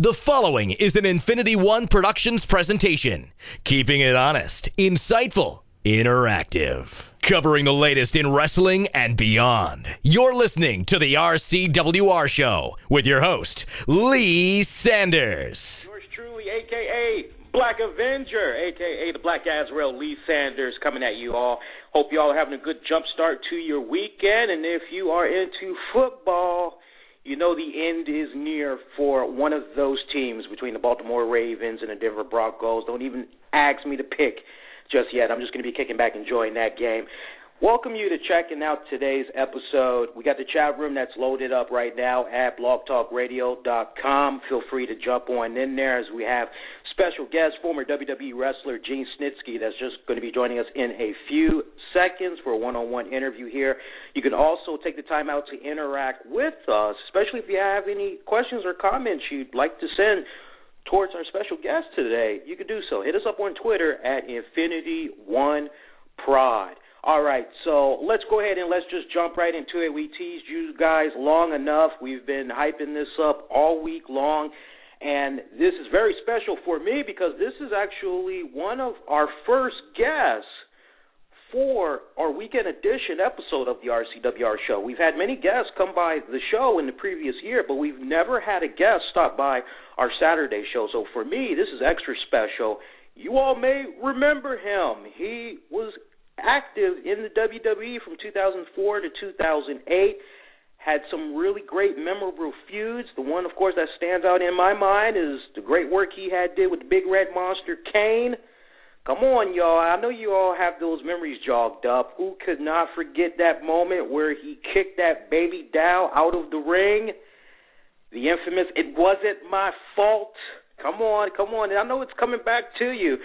The following is an Infinity One Productions presentation, keeping it honest, insightful, interactive, covering the latest in wrestling and beyond. You're listening to the RCWR Show with your host, Lee Sanders. Yours truly, a.k.a. Black Avenger, a.k.a. the Black Azrael, Lee Sanders, coming at you all. Hope you all are having a good jump start to your weekend, and if you are into football, you know the end is near for one of those teams between the Baltimore Ravens and the Denver Broncos. Don't even ask me to pick just yet. I'm just going to be kicking back, enjoying that game. Welcome you to checking out today's episode. We got the chat room that's loaded up right now at blogtalkradio.com. Feel free to jump on in there as we have special guest, former WWE wrestler Gene Snitsky, that's just going to be joining us in a few seconds for a one-on-one interview here. You can also take the time out to interact with us, especially if you have any questions or comments you'd like to send towards our special guest today. You can do so. Hit us up on Twitter at Infinity1Prod. All right, so let's go ahead and let's just jump right into it. We teased you guys long enough. We've been hyping this up all week long. And this is very special for me because this is actually one of our first guests for our weekend edition episode of the RCWR Show. We've had many guests come by the show in the previous year, but we've never had a guest stop by our Saturday show. So for me, this is extra special. You all may remember him. He was active in the WWE from 2004 to 2008. Had some really great memorable feuds. The one, of course, that stands out in my mind is the great work he did with the Big Red Monster, Kane. Come on, y'all. I know you all have those memories jogged up. Who could not forget that moment where he kicked that baby doll out of the ring? The infamous, "It wasn't my fault." Come on, come on. I know it's coming back to you.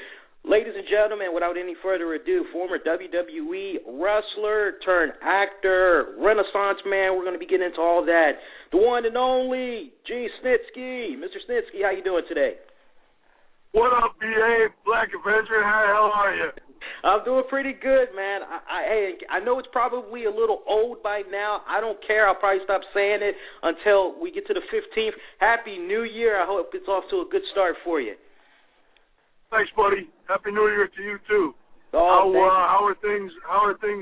Ladies and gentlemen, without any further ado, former WWE wrestler turned actor, Renaissance man. We're going to be getting into all that. The one and only Gene Snitsky. Mr. Snitsky, how you doing today? What up, B.A. Black Avenger? How the hell are you? I'm doing pretty good, man. I know it's probably a little old by now. I don't care. I'll probably stop saying it until we get to the 15th. Happy New Year. I hope it's off to a good start for you. Thanks, buddy. Happy New Year to you too. Oh, how are things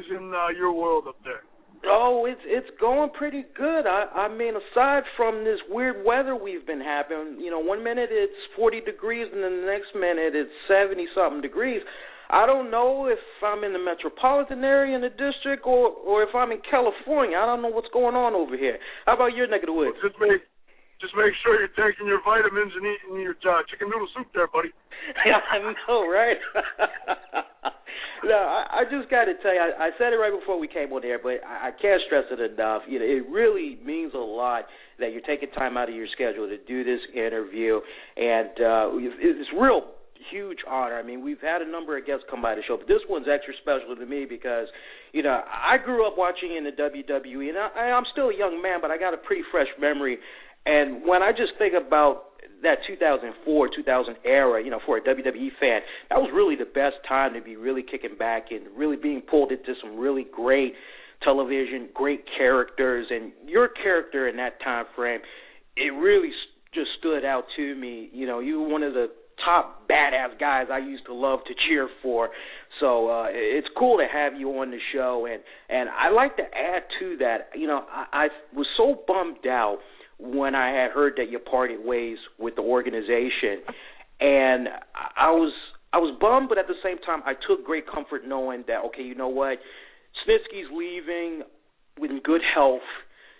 in your world up there? Oh, it's going pretty good. I mean, aside from this weird weather we've been having, you know, one minute it's 40 degrees and then the next minute it's 70-something degrees. I don't know if I'm in the metropolitan area in the district or if I'm in California. I don't know what's going on over here. How about your neck of the woods? Well, just make sure you're taking your vitamins and eating your chicken noodle soup there, buddy. Yeah, I know, right? No, I just got to tell you, I said it right before we came on air, but I can't stress it enough. You know, it really means a lot that you're taking time out of your schedule to do this interview, and it's real huge honor. I mean, we've had a number of guests come by the show, but this one's extra special to me because, you know, I grew up watching in the WWE, and I'm still a young man, but I got a pretty fresh memory. And when I just think about that 2004, 2000 era, you know, for a WWE fan, that was really the best time to be really kicking back and really being pulled into some really great television, great characters. And your character in that time frame, it really just stood out to me. You know, you were one of the top badass guys I used to love to cheer for. So it's cool to have you on the show. And I like to add to that, you know, I was so bummed out when I had heard that you parted ways with the organization, and I was bummed, but at the same time, I took great comfort knowing that, okay, you know what, Snitsky's leaving with good health.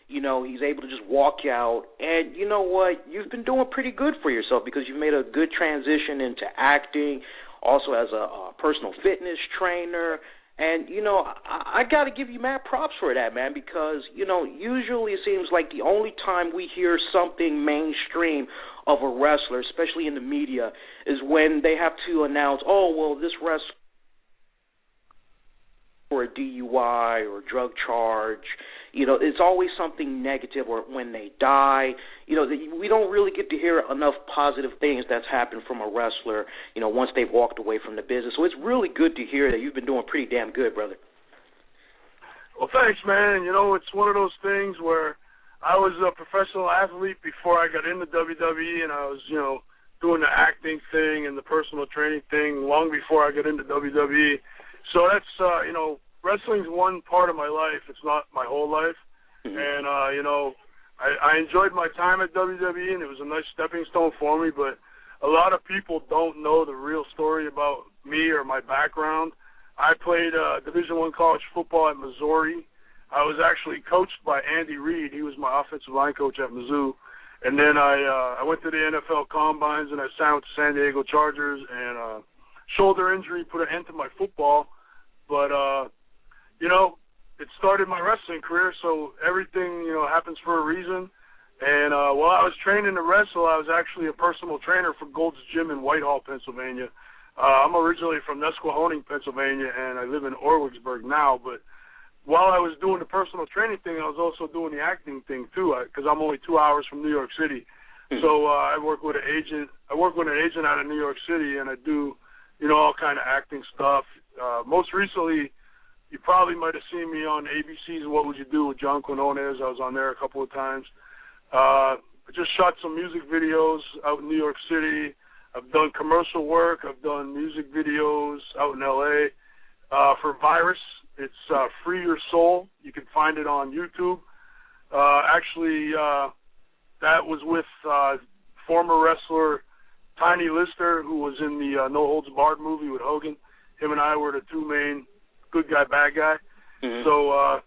You know, he's able to just walk out, and you know what, you've been doing pretty good for yourself because you've made a good transition into acting, also as a personal fitness trainer. And, you know, I got to give you mad props for that, man, because, you know, usually it seems like the only time we hear something mainstream of a wrestler, especially in the media, is when they have to announce, oh, well, this wrestler for a DUI or drug charge. You know, it's always something negative, or when they die. You know, we don't really get to hear enough positive things that's happened from a wrestler, you know, once they've walked away from the business. So it's really good to hear that you've been doing pretty damn good, brother. Well, thanks, man. You know, it's one of those things where I was a professional athlete before I got into WWE, and I was, doing the acting thing and the personal training thing long before I got into WWE. So that's, wrestling's one part of my life. It's not my whole life. Mm-hmm. And, I enjoyed my time at WWE, and it was a nice stepping stone for me, but a lot of people don't know the real story about me or my background. I played Division I college football at Missouri. I was actually coached by Andy Reid. He was my offensive line coach at Mizzou. And then I went to the NFL Combines, and I signed with the San Diego Chargers, and shoulder injury put an end to my football. But, it started my wrestling career, so everything, happens for a reason. And while I was training to wrestle, I was actually a personal trainer for Gold's Gym in Whitehall, Pennsylvania. I'm originally from Nesquehoning, Pennsylvania, and I live in Orwigsburg now. But while I was doing the personal training thing, I was also doing the acting thing too, because I'm only 2 hours from New York City. So I work with an agent. I work with an agent out of New York City, and I do, all kind of acting stuff. Most recently, you probably might have seen me on ABC's What Would You Do with John Quinones. I was on there a couple of times. I just shot some music videos out in New York City. I've done commercial work. I've done music videos out in L.A. For Virus. It's Free Your Soul. You can find it on YouTube. That was with former wrestler Tiny Lister, who was in the No Holds Barred movie with Hogan. Him and I were the two main good guy, bad guy. Mm-hmm. So,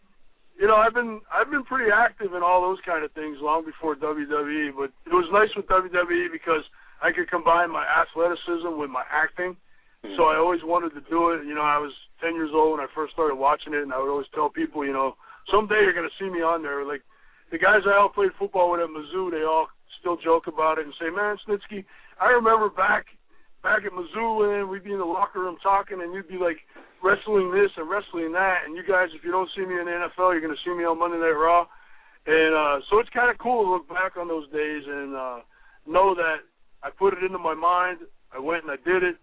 I've been pretty active in all those kind of things long before WWE. But it was nice with WWE because I could combine my athleticism with my acting. Mm-hmm. So I always wanted to do it. I was 10 years old when I first started watching it, and I would always tell people, someday you're going to see me on there. Like, the guys I all played football with at Mizzou, they all still joke about it and say, man, Snitsky, I remember back at Mizzou, and we'd be in the locker room talking, and you'd be like wrestling this and wrestling that, and you guys, if you don't see me in the NFL, you're going to see me on Monday Night Raw. And so it's kind of cool to look back on those days and know that I put it into my mind, I went and I did it.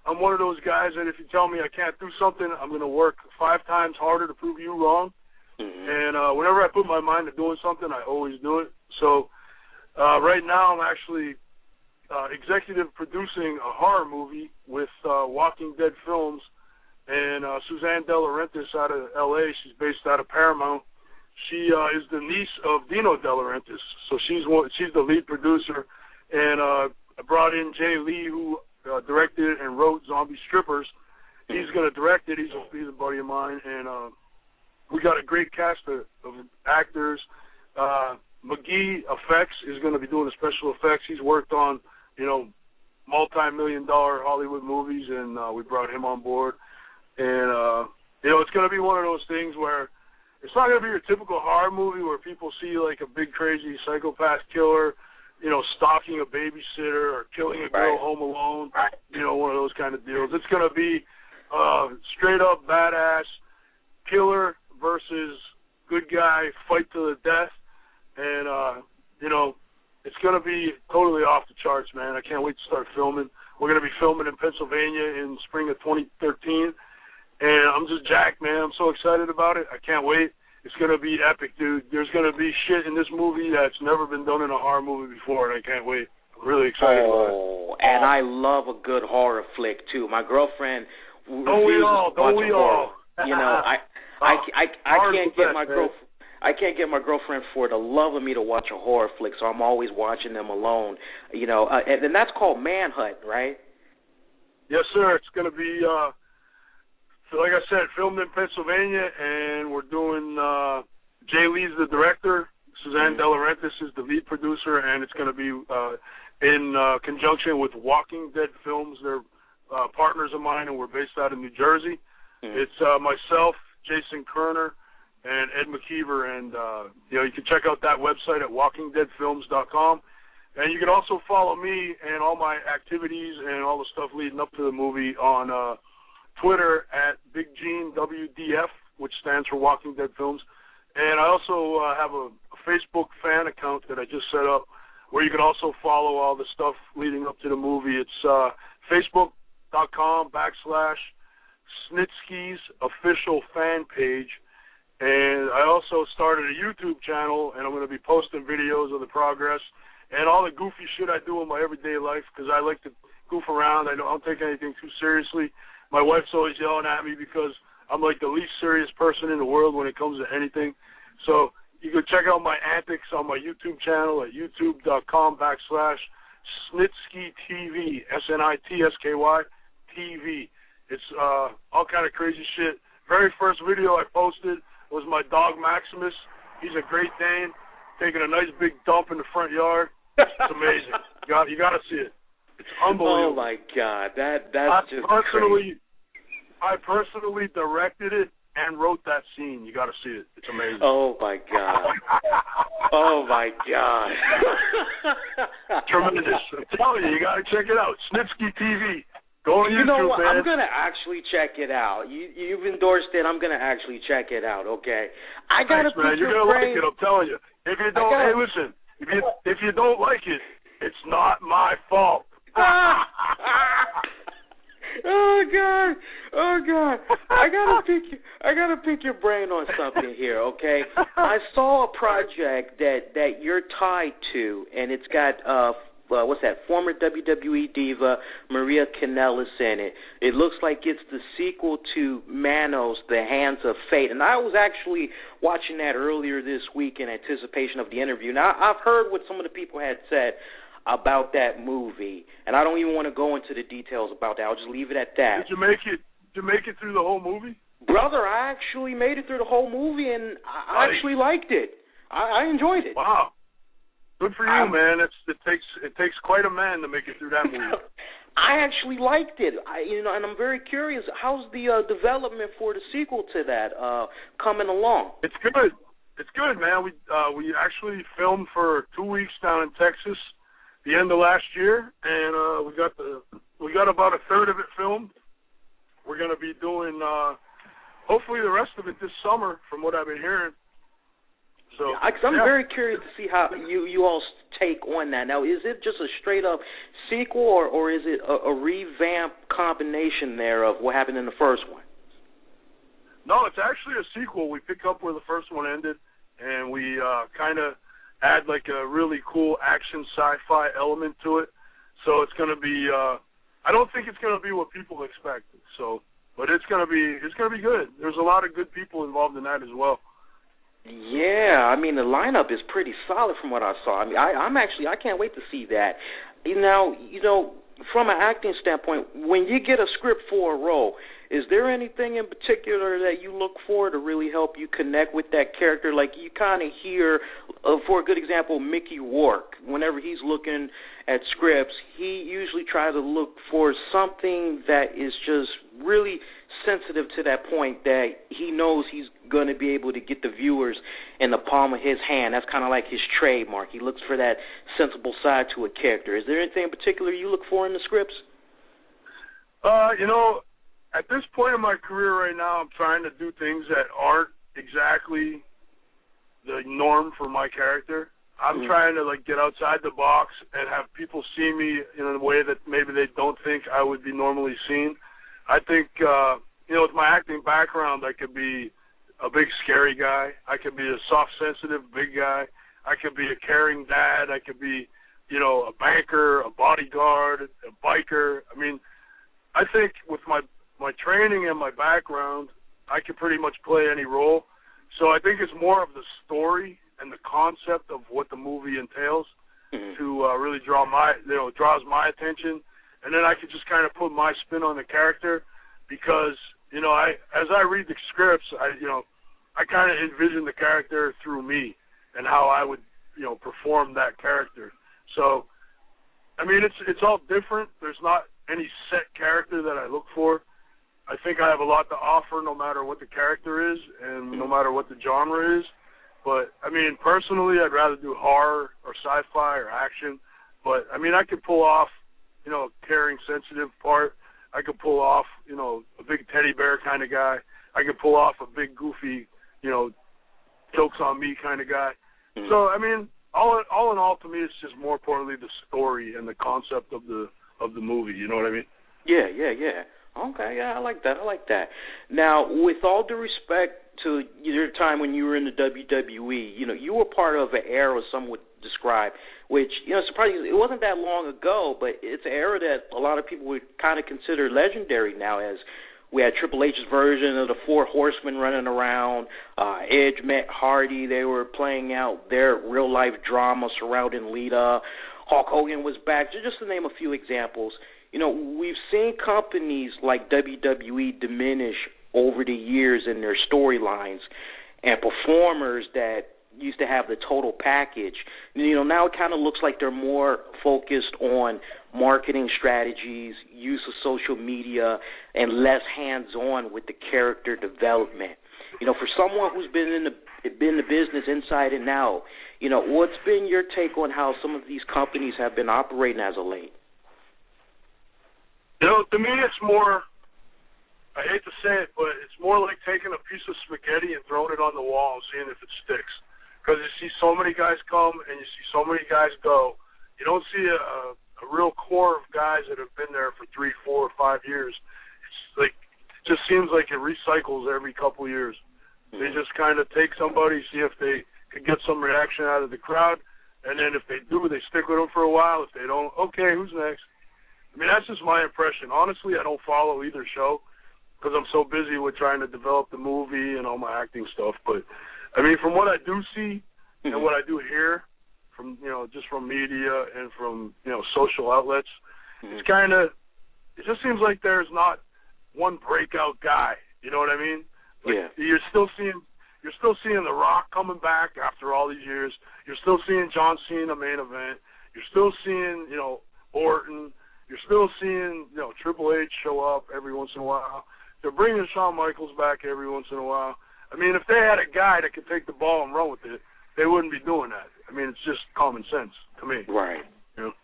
I'm one of those guys that if you tell me I can't do something, I'm going to work 5 times harder to prove you wrong. Mm-hmm. And whenever I put my mind to doing something, I always do it. So right now I'm actually executive producing a horror movie with Walking Dead Films, and Suzanne De Laurentiis out of L.A., she's based out of Paramount. She is the niece of Dino De Laurentiis, so she's the lead producer. And I brought in Jay Lee, who directed and wrote Zombie Strippers. He's going to direct it. He's a buddy of mine, and we got a great cast of actors. McGee Effects is going to be doing the special effects. He's worked on, multi-million-dollar Hollywood movies, and we brought him on board. And, it's going to be one of those things where it's not going to be your typical horror movie where people see, like, a big, crazy psychopath killer, stalking a babysitter or killing a girl home alone, one of those kind of deals. It's going to be straight-up badass killer versus good guy fight to the death. And, it's going to be totally off the charts, man. I can't wait to start filming. We're going to be filming in Pennsylvania in spring of 2013. And I'm just jacked, man. I'm so excited about it. I can't wait. It's going to be epic, dude. There's going to be shit in this movie that's never been done in a horror movie before, and I can't wait. I'm really excited about it. Oh, and I love a good horror flick, too. My girlfriend Don't we all? I can't get my girlfriend for the love of me to watch a horror flick, so I'm always watching them alone. And that's called Manhunt, right? Yes, sir. It's going to be, like I said, filmed in Pennsylvania, and we're doing, Jay Lee's the director, Suzanne De Laurentiis is the lead producer, and it's going to be in conjunction with Walking Dead Films. They're partners of mine, and we're based out of New Jersey. It's myself, Jason Kerner, and Ed McKeever, and you can check out that website at walkingdeadfilms.com. And you can also follow me and all my activities and all the stuff leading up to the movie on Twitter at Big Gene WDF, which stands for Walking Dead Films. And I also have a Facebook fan account that I just set up where you can also follow all the stuff leading up to the movie. It's facebook.com/Snitsky's official fan page. And I also started a YouTube channel, and I'm going to be posting videos of the progress and all the goofy shit I do in my everyday life, because I like to goof around. I don't take anything too seriously. My wife's always yelling at me because I'm like the least serious person in the world when it comes to anything. So you can check out my antics on my YouTube channel at youtube.com/Snitsky TV, SNITSKY TV. It's all kind of crazy shit. Very first video I posted was my dog Maximus. He's a Great Dane, taking a nice big dump in the front yard. It's amazing. You got to see it. It's unbelievable. Oh my God, that's just crazy. I personally directed it and wrote that scene. You got to see it. It's amazing. Oh my God. Oh my God. Tremendous. I'm telling you, you got to check it out. Snitsky TV. Go on YouTube, you know what? man. I'm going to actually check it out. You've endorsed it. I'm going to actually check it out, okay? I got to pick You're your going to like brain. it, I'm telling you. If you don't, hey, listen, if you don't like it, it's not my fault. Oh God! Oh God! I gotta pick your brain on something here, okay? I saw a project that you're tied to, and it's got what's that? Former WWE diva Maria Kanellis in it. It looks like it's the sequel to Manos: The Hands of Fate, and I was actually watching that earlier this week in anticipation of the interview. Now I've heard what some of the people had said about that movie, and I don't even want to go into the details about that. I'll just leave it at that. Did you make it through the whole movie? Brother, I actually made it through the whole movie, and I actually liked it. I enjoyed it. Wow. Good for you, man. It takes quite a man to make it through that movie. I actually liked it. And I'm very curious. How's the development for the sequel to that coming along? It's good. It's good, man. We actually filmed for 2 weeks down in Texas, the end of last year, and we got about a third of it filmed. We're going to be doing hopefully the rest of it this summer, from what I've been hearing. So I'm very curious to see how you all take on that. Now, is it just a straight up sequel, or is it a revamped combination there of what happened in the first one? No, it's actually a sequel. We pick up where the first one ended, and we kind of add like a really cool action sci-fi element to it. So it's going to be I don't think it's going to be what people expect. So, but it's going to be good. There's a lot of good people involved in that as well. Yeah, I mean the lineup is pretty solid from what I saw. I mean, I can't wait to see that. Now, from an acting standpoint, when you get a script for a role, is there anything in particular that you look for to really help you connect with that character? Like you kind of hear, for a good example, Mickey Rourke. Whenever he's looking at scripts, he usually tries to look for something that is just really sensitive to that point that he knows he's going to be able to get the viewers in the palm of his hand. That's kind of like his trademark. He looks for that sensible side to a character. Is there anything in particular you look for in the scripts? At this point in my career right now, I'm trying to do things that aren't exactly the norm for my character. I'm trying to get outside the box and have people see me in a way that maybe they don't think I would be normally seen. I think, with my acting background, I could be a big scary guy. I could be a soft, sensitive, big guy. I could be a caring dad. I could be, a banker, a bodyguard, a biker. I mean, I think with my training and my background, I can pretty much play any role. So I think it's more of the story and the concept of what the movie entails to really draws my attention. And then I could just kind of put my spin on the character because, as I read the scripts, I kind of envision the character through me and how I would, perform that character. So, I mean, it's all different. There's not any set character that I look for. I think I have a lot to offer no matter what the character is and no matter what the genre is. But, I mean, personally, I'd rather do horror or sci-fi or action. But, I mean, I could pull off, a caring, sensitive part. I could pull off, a big teddy bear kind of guy. I could pull off a big, goofy, jokes on me kind of guy. So, I mean, all in all, to me, it's just more importantly the story and the concept of the movie. You know what I mean? Yeah. Okay, yeah, I like that. Now, with all due respect to your time when you were in the WWE, you were part of an era some would describe, which, surprisingly, it wasn't that long ago, but it's an era that a lot of people would kind of consider legendary now, as we had Triple H's version of the Four Horsemen running around. Edge met Hardy. They were playing out their real-life drama surrounding Lita. Hulk Hogan was back, just to name a few examples. We've seen companies like WWE diminish over the years in their storylines, and performers that used to have the total package. Now it kind of looks like they're more focused on marketing strategies, use of social media, and less hands-on with the character development. For someone who's been in the business inside and out, what's been your take on how some of these companies have been operating as of late? To me, it's more, I hate to say it, but it's more like taking a piece of spaghetti and throwing it on the wall and seeing if it sticks. Because you see so many guys come and you see so many guys go. You don't see a real core of guys that have been there for 3, 4, or 5 years. It's like, it just seems like it recycles every couple of years. They just kind of take somebody, see if they could get some reaction out of the crowd, and then if they do, they stick with them for a while. If they don't, okay, who's next? I mean, that's just my impression. Honestly, I don't follow either show because I'm so busy with trying to develop the movie and all my acting stuff. But, I mean, from what I do see and what I do hear from, just from media and from, social outlets, it's kind of, it just seems like there's not one breakout guy. You know what I mean? Like, You're still seeing The Rock coming back after all these years. You're still seeing John Cena main event. You're still seeing, Orton. You're still seeing, Triple H show up every once in a while. They're bringing Shawn Michaels back every once in a while. I mean, if they had a guy that could take the ball and run with it, they wouldn't be doing that. I mean, it's just common sense to me. Right.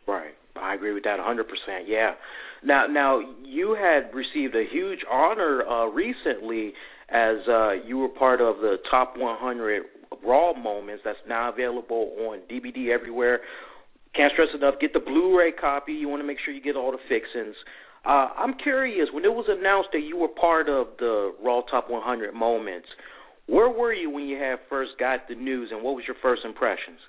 Right. I agree with that 100%. Yeah. Now you had received a huge honor recently as you were part of the Top 100 Raw Moments that's now available on DVD everywhere. Can't stress enough, get the Blu-ray copy. You want to make sure you get all the fixings. I'm curious, when it was announced that you were part of the Raw Top 100 Moments, where were you when you had first got the news, and what was your first impressions?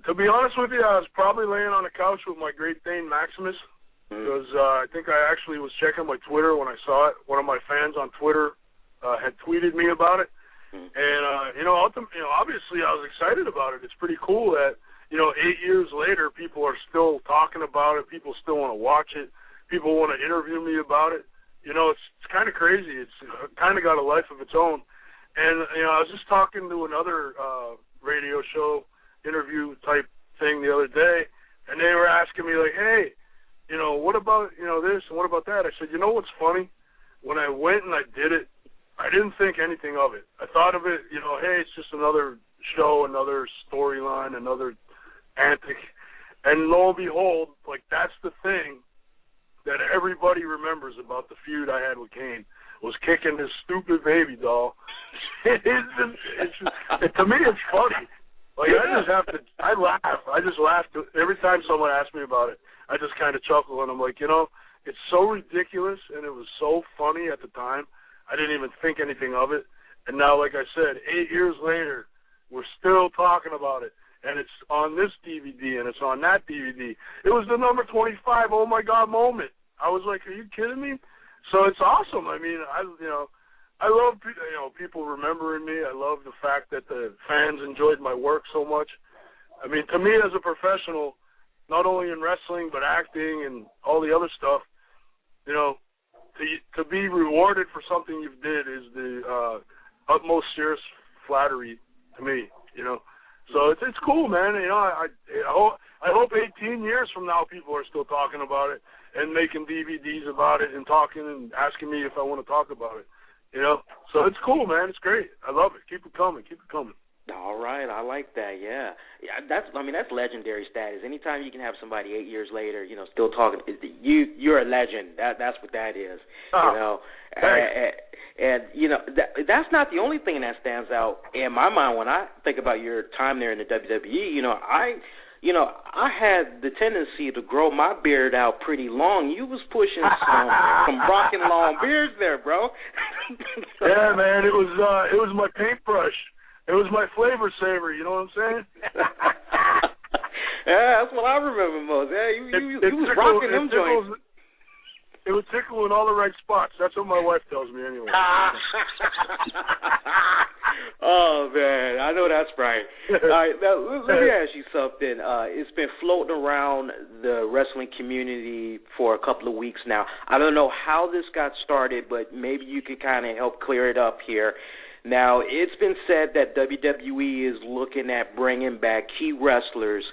To be honest with you, I was probably laying on the couch with my Great Dane Maximus, because I think I actually was checking my Twitter when I saw it. One of my fans on Twitter had tweeted me about it. And, obviously I was excited about it. It's pretty cool that, 8 years later, people are still talking about it. People still want to watch it. People want to interview me about it. It's kind of crazy. It's kind of got a life of its own. And, I was just talking to another radio show interview type thing the other day, and they were asking me, like, hey, what about, this and what about that? I said, what's funny? When I went and I did it, I didn't think anything of it. I thought of it, hey, it's just another show, another storyline, another antic. And lo and behold, like, that's the thing that everybody remembers about the feud I had with Kane, was kicking this stupid baby doll. To me, it's funny. Like, I laugh. I just laugh every time someone asks me about it. I just kind of chuckle, and I'm like, it's so ridiculous, and it was so funny at the time. I didn't even think anything of it. And now, like I said, 8 years later, we're still talking about it. And it's on this DVD, and it's on that DVD. It was the number 25, oh, my God, moment. I was like, are you kidding me? So it's awesome. I mean, I love, people remembering me. I love the fact that the fans enjoyed my work so much. I mean, to me as a professional, not only in wrestling but acting and all the other stuff, to be rewarded for something you did is the utmost serious flattery to me, So it's cool, man. I hope 18 years from now people are still talking about it and making DVDs about it and talking and asking me if I want to talk about it. So it's cool, man. It's great. I love it. Keep it coming. Keep it coming. All right, I like that. Yeah, that's legendary status. Anytime you can have somebody 8 years later, still talking, you're a legend. That's what that is. That's not the only thing that stands out in my mind when I think about your time there in the WWE. you know, I had the tendency to grow my beard out pretty long. You was pushing some rockin' long beards there, bro. Yeah, man, it was my paintbrush. It was my flavor saver. You know what I'm saying? Yeah, that's what I remember most. Yeah, you was rocking them joints. It would tickle in all the right spots. That's what my wife tells me anyway. Oh, man, I know that's right. All right, now, let me ask you something. It's been floating around the wrestling community for a couple of weeks now. I don't know how this got started, but maybe you could kind of help clear it up here. Now, it's been said that WWE is looking at bringing back key wrestlers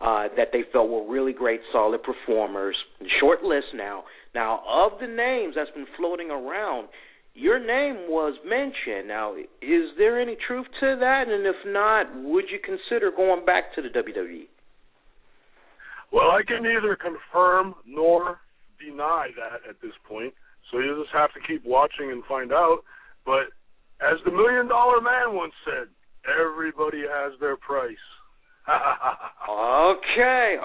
that they felt were really great, solid performers. Short list now. Now, of the names that's been floating around, your name was mentioned. Now, is there any truth to that? And if not, would you consider going back to the WWE? Well, I can neither confirm nor deny that at this point. So you just have to keep watching and find out. But as the $1 Million Man once said, everybody has their price. Okay.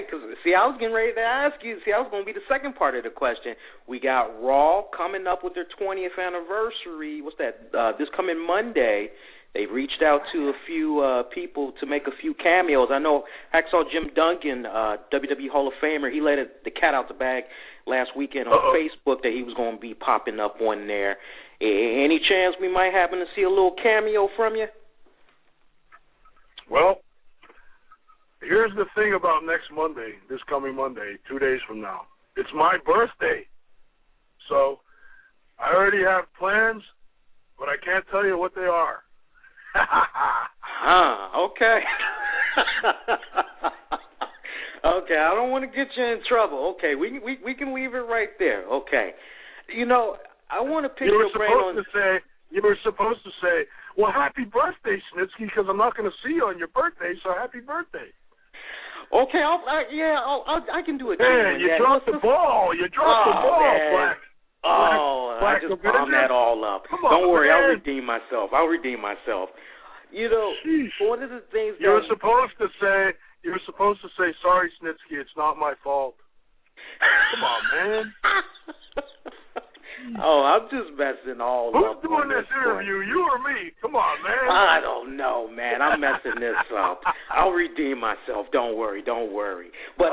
Because, see, I was getting ready to ask you. See, I was going to be the second part of the question. We got Raw coming up with their 20th anniversary. What's that? This coming Monday. They've reached out to a few people to make a few cameos. I know Hacksaw Jim Duggan, WWE Hall of Famer, he let the cat out the bag last weekend on Facebook that he was going to be popping up on there. Any chance we might happen to see a little cameo from you? Well, here's the thing about next Monday, this coming Monday, 2 days from now. It's my birthday. So I already have plans, but I can't tell you what they are. Okay. Okay, I don't want to get you in trouble. Okay, we can leave it right there. Okay. You know, I want to pick your brain on... You were supposed to say, well, happy birthday, Snitsky, because I'm not going to see you on your birthday, so happy birthday. Okay, I can do it. Man, you dropped the ball. You dropped the ball, Black. I just bombed that all up. Don't worry, man. I'll redeem myself. You know, one of the things you were supposed to say, sorry, Snitsky, it's not my fault. Come on, man. Oh, I'm just messing all up. Who's doing this interview, you or me? Come on, man. I don't know, man. I'm messing this up. I'll redeem myself. Don't worry. But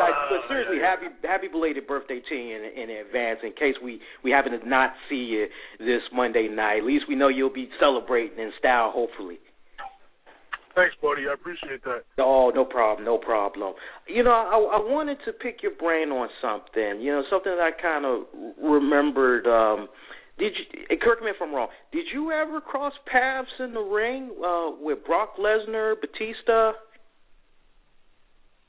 seriously, happy belated birthday to you in advance. In case we happen to not see you this Monday night, at least we know you'll be celebrating in style, hopefully. Thanks, buddy. I appreciate that. Oh, no problem. You know, I wanted to pick your brain on something. You know, something that I kind of remembered. Correct me if I'm wrong. Did you ever cross paths in the ring with Brock Lesnar, Batista?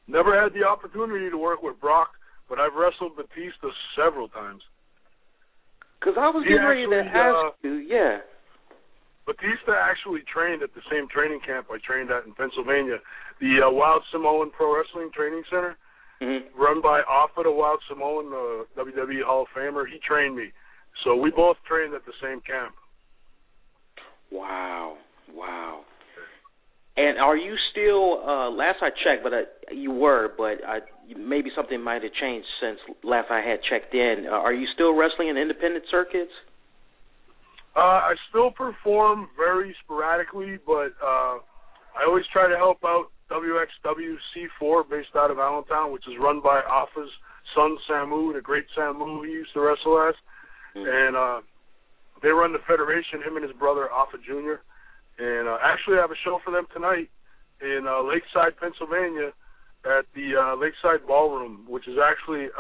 Never had the opportunity to work with Brock, but I've wrestled Batista several times. Because I was getting ready to ask you, yeah. Batista actually trained at the same training camp I trained at in Pennsylvania, the Wild Samoan Pro Wrestling Training Center, run by Offa the Wild Samoan, the WWE Hall of Famer. He trained me. So we both trained at the same camp. Wow. And are you still, last I checked, you were, but maybe something might have changed since last I had checked in. Are you still wrestling in independent circuits? I still perform very sporadically, but I always try to help out WXW C4 based out of Allentown, which is run by Offa's son, Samu, the great Samu he used to wrestle as. And they run the federation, him and his brother, Offa Jr. And actually I have a show for them tonight in Lakeside, Pennsylvania at the Lakeside Ballroom, which is actually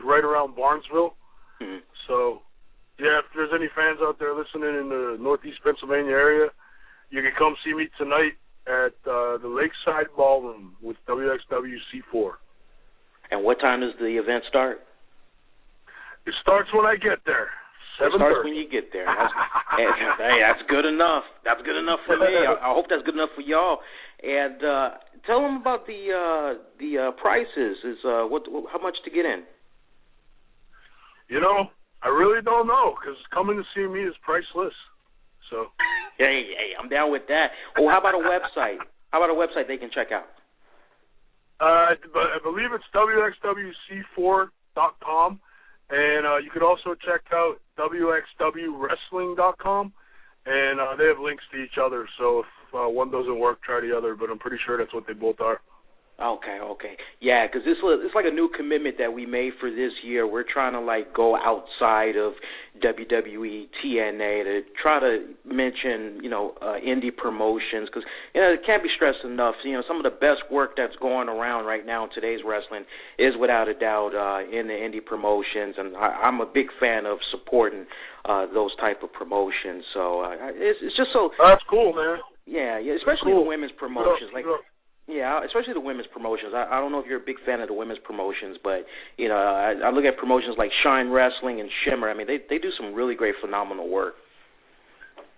right around Barnesville. So... yeah, if there's any fans out there listening in the Northeast Pennsylvania area, you can come see me tonight at the Lakeside Ballroom with WXW C4. And what time does the event start? It starts when I get there. It starts when you get there. Hey, that's good enough. That's good enough for me. I hope that's good enough for y'all. And tell them about the prices. How much to get in? You know, I really don't know, because coming to see me is priceless. So. Hey, I'm down with that. Oh, how about a website? How about a website they can check out? I believe it's WXWC4.com, and you could also check out WXWWrestling.com, and they have links to each other. So if one doesn't work, try the other. But I'm pretty sure that's what they both are. Okay. Yeah, because it's like a new commitment that we made for this year. We're trying to, like, go outside of WWE, TNA to try to mention, indie promotions because, it can't be stressed enough. Some of the best work that's going around right now in today's wrestling is without a doubt in the indie promotions, and I'm a big fan of supporting those type of promotions. So it's just so... That's cool, man. Yeah, especially cool. the women's promotions. Yeah, especially the women's promotions. I don't know if you're a big fan of the women's promotions, but, I look at promotions like Shine Wrestling and Shimmer. I mean, they do some really great, phenomenal work.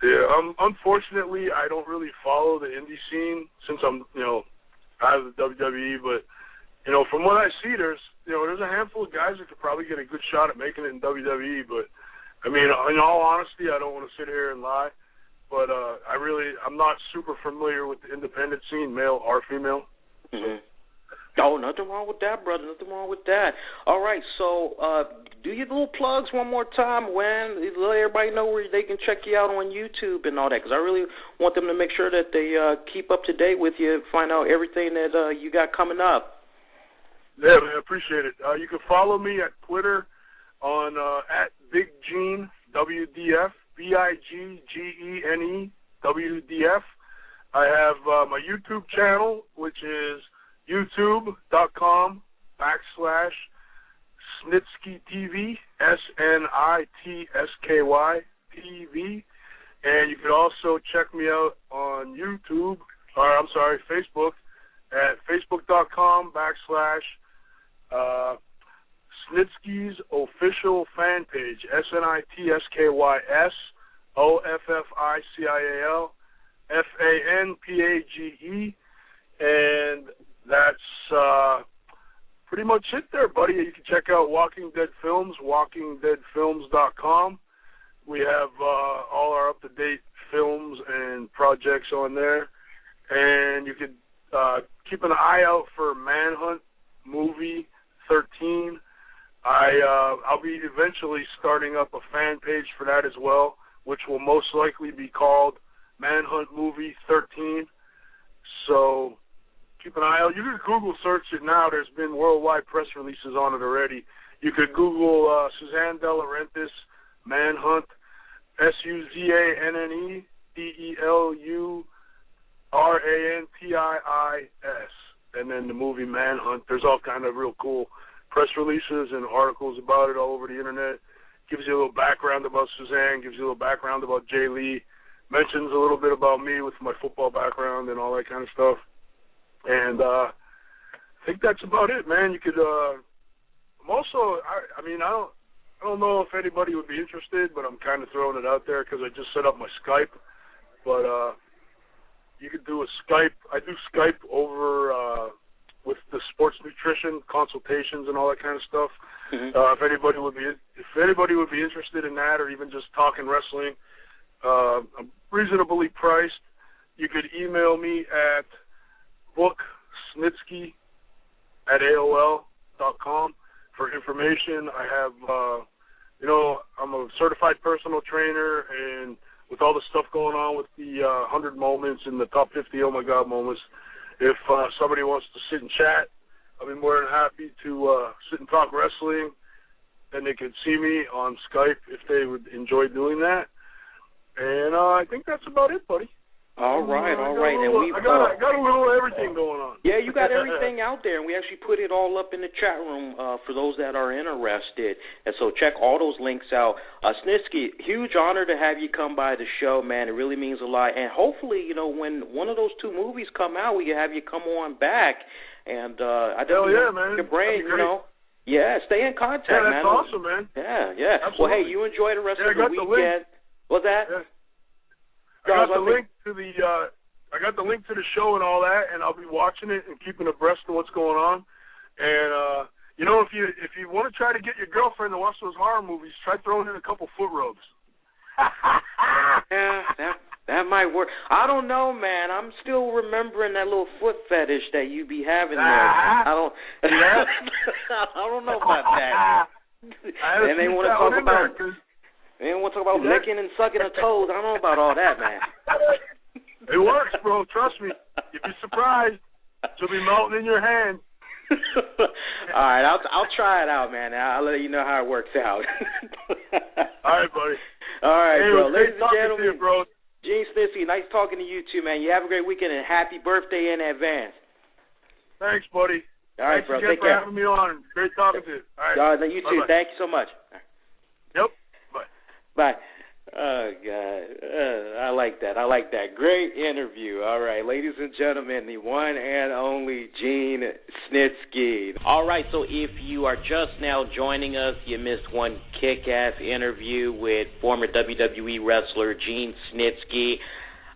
Yeah, unfortunately, I don't really follow the indie scene since I'm, out of the WWE. But, from what I see, there's a handful of guys that could probably get a good shot at making it in WWE. But, I mean, in all honesty, I don't want to sit here and lie. But I'm not super familiar with the independent scene, male or female. Mm-hmm. Oh, nothing wrong with that, brother. Nothing wrong with that. All right, so do your little plugs one more time. Let everybody know where they can check you out on YouTube and all that, because I really want them to make sure that they keep up to date with you, find out everything that you got coming up. Yeah, man, I appreciate it. You can follow me at Twitter on at Big Gene WDF. BIGGENE WDF. I have my YouTube channel, which is youtube.com/Snitsky TV, SNITSKY TV. And you can also check me out on Facebook at facebook.com/ Snitsky's official fan page, SNITSKYS OFFICIAL FANPAGE, and that's pretty much it there, buddy. You can check out Walking Dead Films, WalkingDeadFilms.com. We have all our up-to-date films and projects on there, and you could keep an eye out for Manhunt Movie 13. I'll be eventually starting up a fan page for that as well, which will most likely be called Manhunt Movie 13. So keep an eye out. You can Google search it now. There's been worldwide press releases on it already. You could Google Suzanne De Laurentiis Manhunt, SUZANNE DELURANTIIS, and then the movie Manhunt. There's all kind of real cool press releases and articles about it all over the internet. Gives you a little background about Suzanne, gives you a little background about Jay Lee, mentions a little bit about me with my football background and all that kind of stuff. And I think that's about it, man. You could I'm also, I don't know if anybody would be interested, but I'm kind of throwing it out there because I just set up my Skype. But you could do a Skype. I do Skype over with the sports nutrition consultations and all that kind of stuff. Mm-hmm. If anybody would be interested in that, or even just talking wrestling, I'm reasonably priced. You could email me at booksnitsky@AOL.com for information. I have, I'm a certified personal trainer, and with all the stuff going on with the 100 moments and the top 50 oh my God moments, if somebody wants to sit and chat, I'll be more than happy to sit and talk wrestling. Then they could see me on Skype if they would enjoy doing that. And I think that's about it, buddy. All right. I got a little everything going on. Yeah, you got everything out there, and we actually put it all up in the chat room for those that are interested. And so check all those links out. Snitsky, huge honor to have you come by the show, man. It really means a lot. And hopefully, when one of those two movies come out, we can have you come on back. And I definitely man. Your brain, Yeah, stay in contact, man. Yeah, that's awesome, man. Yeah. Absolutely. Well, hey, you enjoy the rest of the weekend. What's that? Yeah. I got the link to the show and all that, and I'll be watching it and keeping abreast of what's going on. And if you want to try to get your girlfriend to watch those horror movies, try throwing in a couple foot rubs. Yeah, That might work. I don't know, man. I'm still remembering that little foot fetish that you be having there. I don't. Yeah. I don't know about that. And they want to talk about. They want to talk about licking and sucking of toes. I don't know about all that, man. It works, bro. Trust me. You'd be surprised. She'll be melting in your hand. All right, I'll try it out, man. I'll let you know how it works out. All right, buddy. All right, hey, bro. Ladies and gentlemen, gentlemen, bro. Gene Snitsky, nice talking to you too, man. You have a great weekend and happy birthday in advance. Thanks, buddy. All right, Thanks bro. again Take for care. having me on. Great talking to you. All right. You too. Bye-bye. Thank you so much. Yep. Bye. Bye. Oh, God. I like that. I like that. Great interview. All right, ladies and gentlemen, the one and only Gene Snitsky. All right, so if you are just now joining us, you missed one kick-ass interview with former WWE wrestler Gene Snitsky.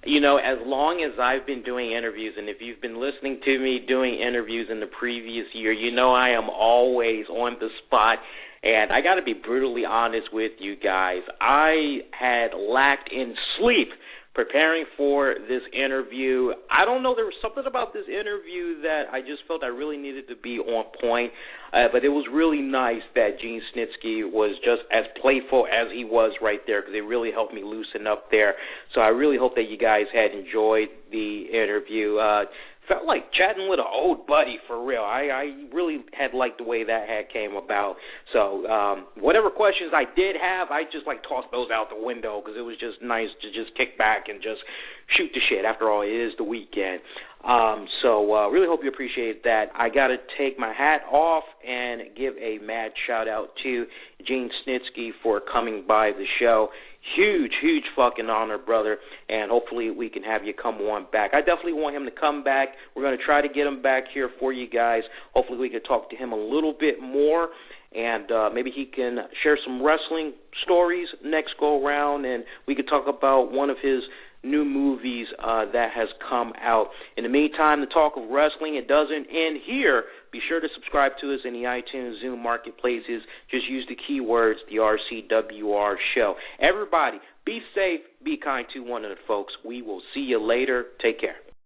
You know, as long as I've been doing interviews, and if you've been listening to me doing interviews in the previous year, you know I am always on the spot. And I got to be brutally honest with you guys. I had lacked in sleep preparing for this interview. I don't know, there was something about this interview that I just felt I really needed to be on point. But it was really nice that Gene Snitsky was just as playful as he was right there, because it really helped me loosen up there. So I really hope that you guys had enjoyed the interview. Felt like chatting with an old buddy for real. I really had liked the way that had came about. So whatever questions I did have, I just tossed those out the window, because it was just nice to just kick back and just shoot the shit. After all, it is the weekend. So really hope you appreciate that. I got to take my hat off and give a mad shout out to Gene Snitsky for coming by the show. Huge fucking honor, brother, and hopefully we can have you come on back. I definitely want him to come back. We're going to try to get him back here for you guys. Hopefully we can talk to him a little bit more, and maybe he can share some wrestling stories next go around, and we could talk about one of his new movies that has come out. In the meantime, the talk of wrestling, it doesn't end here. Be sure to subscribe to us in the iTunes, Zoom marketplaces. Just use the keywords, the RCWR Show. Everybody, be safe, be kind to one another, folks. We will see you later. Take care.